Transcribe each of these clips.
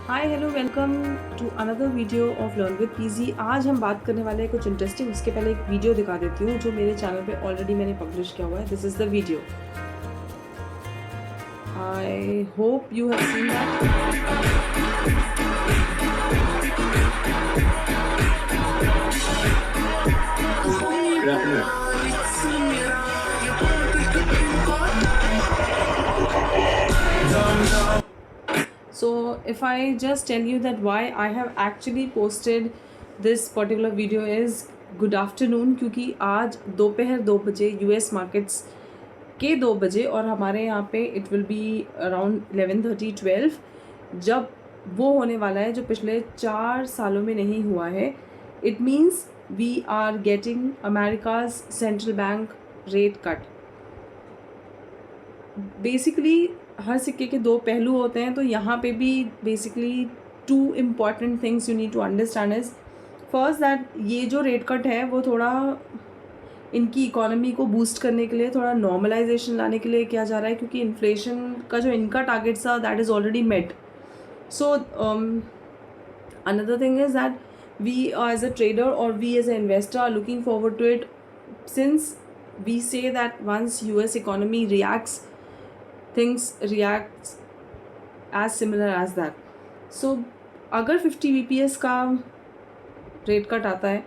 Hi hello welcome to another video of learn with PG. आज हम बात करने वाले हैं कुछ इंटरेस्टिंग। उसके पहले एक वीडियो दिखा देती हूँ जो मेरे चैनल पे ऑलरेडी मैंने पब्लिश किया हुआ है। This is the video. I hope you have seen that. So if I just tell you that why I have actually posted this particular video is good afternoon, क्योंकि आज दोपहर 2 बजे US markets के 2 बजे और हमारे यहाँ पे इट विल बी अराउंड 11:30-12 जब वो होने वाला है जो पिछले 4 सालों में नहीं हुआ है। It means we are getting America's central bank rate cut. Basically हर सिक्के के दो पहलू होते हैं, तो यहाँ पे भी basically two important things you need to understand is first that ये जो रेट कट है वो थोड़ा इनकी इकोनॉमी को बूस्ट करने के लिए, थोड़ा नॉर्मलाइजेशन लाने के लिए किया जा रहा है, क्योंकि इन्फ्लेशन का जो इनका टारगेट था that is already met. So another thing is that we as a trader और we as a investor are looking forward to it since we say that once US economy reacts things react as similar as that. So अगर 50 bps का rate cut आता है,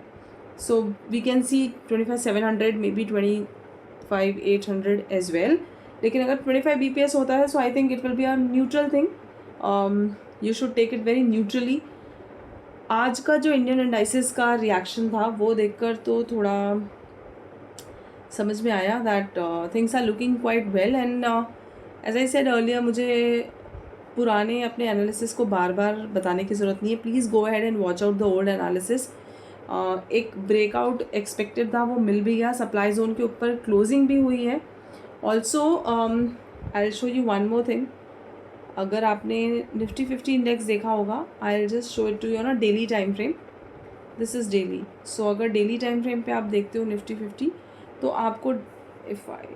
so we can see 25,700 maybe 25,800 as well. लेकिन अगर 25 bps होता है, so I think it will be a neutral thing. You should take it very neutrally. आज का जो इंडियन इंडाइसिस का रिएक्शन था वो देखकर तो थोड़ा समझ में आया that things are looking quite well and as I said earlier, मुझे पुराने अपने एनालिसिस को बार बार बताने की ज़रूरत नहीं है। Please go ahead and watch out the old analysis. एक ब्रेकआउट एक्सपेक्टेड था, वो मिल भी गया। सप्लाई जोन के ऊपर क्लोजिंग भी हुई है। Also I will show you one more thing. अगर आपने निफ्टी 50 इंडेक्स देखा होगा, I will just show it to you on a daily time frame. This is daily. So अगर डेली टाइम फ्रेम पे आप देखते हो निफ्टी 50, तो आपको if I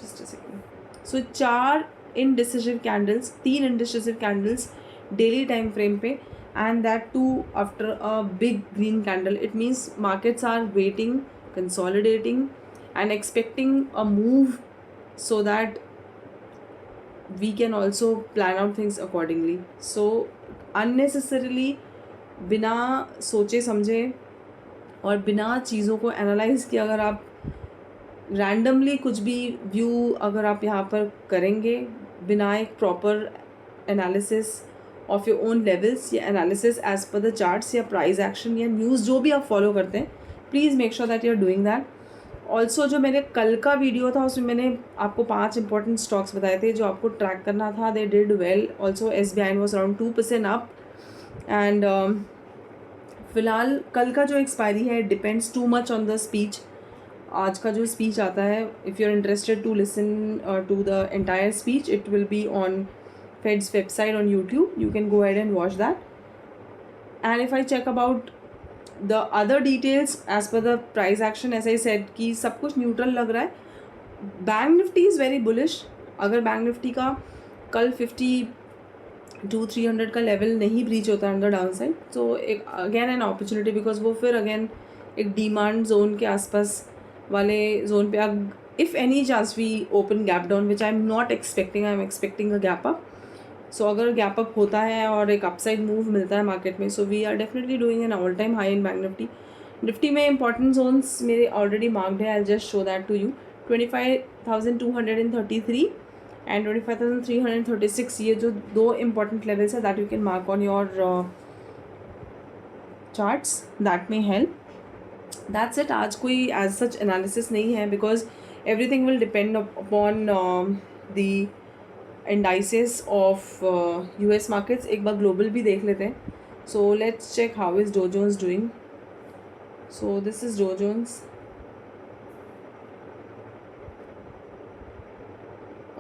just a second, so 4 indecisive candles, 3 indecisive candles daily time frame पे, and that too after a big green candle. It means markets are waiting, consolidating and expecting a move so that we can also plan out things accordingly. So unnecessarily बिना सोचे समझे और बिना चीज़ों को analyse किए अगर आप रैंडमली कुछ भी व्यू अगर आप यहाँ पर करेंगे बिना एक proper analysis of your own levels या analysis as per the charts या प्राइस एक्शन या न्यूज़ जो भी आप फॉलो करते हैं, please make sure that you are doing that. Also जो मेरे कल का वीडियो था उसमें मैंने आपको 5 इंपॉर्टेंट स्टॉक्स बताए थे जो आपको ट्रैक करना था। They did well. Also SBI was around 2% up and फ़िलहाल कल का जो एक्सपायरी है depends too much on the speech. आज का जो स्पीच आता है, if you are interested to listen to the entire speech, it will be on Fed's website on YouTube. You can go ahead and watch that. And if I check about the other details as per the price action, as I said कि सब कुछ neutral लग रहा है. Bank Nifty is very bullish. अगर bank Nifty का कल 52,300 का लेवल नहीं ब्रीच होता है द डाउन साइड, तो एक अगेन एन अपॉर्चुनिटी, बिकॉज वो फिर अगेन एक डिमांड जोन के आसपास वाले जोन पे if any chance we open gap down, which I am not expecting, I am expecting a gap up. So अगर गैप अप होता है और एक अपसाइड मूव मिलता है मार्केट में, so we are definitely doing an all time high in bank Nifty. Nifty में important zones मेरे ऑलरेडी मार्क्ड है. I just show that to you. 25,233 and 25,336, ये जो दो इंपॉर्टेंट लेवल्स है that you can mark on your charts. That may help. That's it. आज कोई as such analysis नहीं है, because everything will depend upon the indices of US markets. एक बार global भी देख लेते हैं. So let's check how is Dow Jones doing. So this is Dow Jones.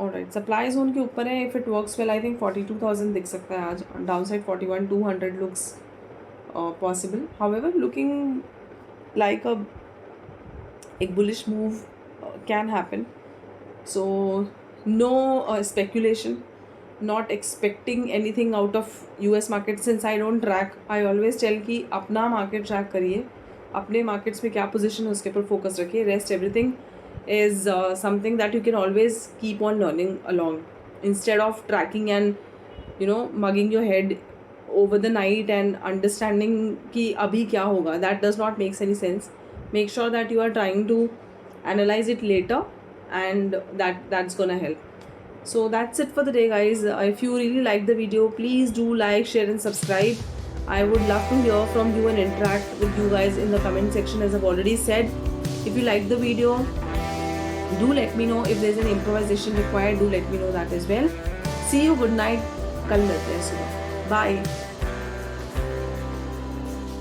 Alright, supply zone के ऊपर है. If it works well, I think 42,000 दिख सकता है आज. Downside 41,200 looks possible. However, looking like एक bullish move can happen. So no speculation. not expecting anything out of US market. Since I don't track, I always tell कि अपना market track करिए, अपने markets में क्या position है उसके ऊपर focus रखिए. Rest everything is something that you can always keep on learning along, instead of tracking and mugging your head over the night and understanding कि अभी क्या होगा. That does not make any sense. Make sure that you are trying to analyze it later, and that's gonna help. So that's it for the day, guys. If you really like the video, please do like, share and subscribe. I would love to hear from you and interact with you guys in the comment section, as I've already said. If you like the video, do let me know. If there's an improvisation required, do let me know that as well. See you. Good night. कल मिलते हैं सुबह. Bye.